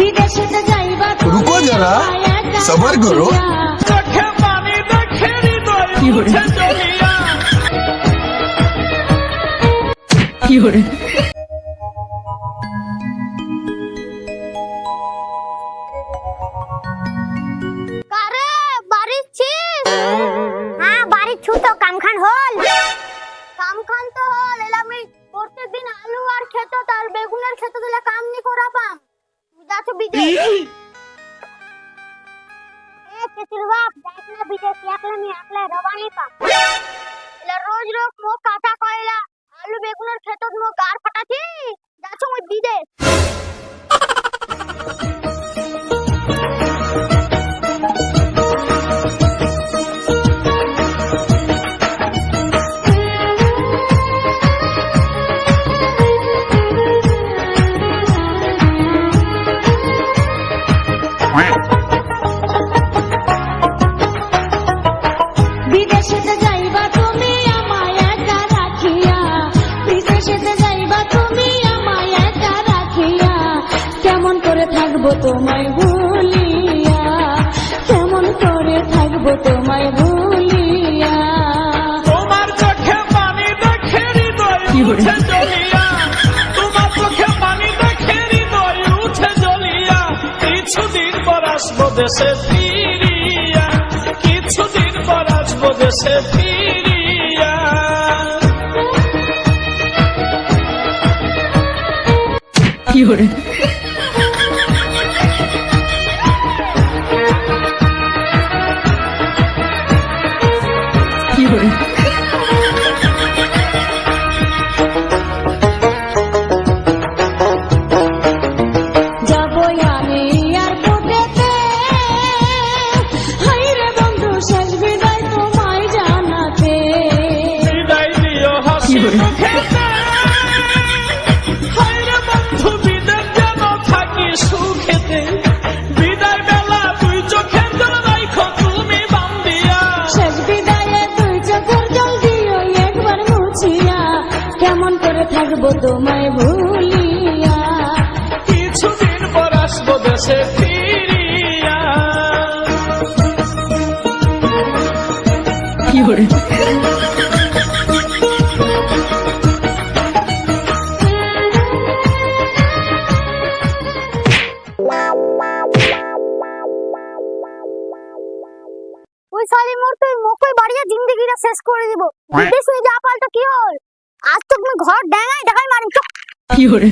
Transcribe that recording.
रुको जरा सबर करो। প্রত্যেকদিন আলু আর খেত তার বেগুনের খেত দিলে কাম নি করাবাম যাচ্ছ বিদেশ কেতির বাপ যাইনা বিদেশ একলা রবানি পা এলা রোজ রোজ মো কাটা কয়লা আলু বেগুনের খেত মো গার ফাটাছি যাচ্ছ মই বিদেশ তোমায় ভুলিয়া কেমন করে থাকবো তোমায় ভুলিয়া তোমার চোখে পানি দেখে হৃদয় উঠে জ্বলিয়া তোমার চোখে পানি দেখে হৃদয় উঠে জ্বলিয়া কিছুদিন পর আসবো দেশে ফিরিয়া কিছুদিন পর আসবো দেশে ফিরিয়া কি করে যাবো আমি আর বুকেতে হাইরে বন্ধু শেষ বিদায় তোমায় জানাতে বিদায় দিও হাসি মুখেতে হায়রে বন্ধু বিদায় যেন থাকি সুখেতে বিদায় বেলা তুই চোখের জল রাখো তুমি বান্দিয়া শেষ বিদায়ে তুই চোখের জল দিও একবার মুছিয়া কেমন করে থাকবো তোমায় ভুলিয়া কিছুদিন পর আসবো দেশে ফিরিয়া কি করে ওই শালি মোর তুই মোকই বাড়িয়ে জিন্দেগিটা শেষ করে দিব বিদেশ হয়ে যা পাল্টা কি হল আজ তো তুমি ঘর ডাঙাই দেখাই মারিম কি করে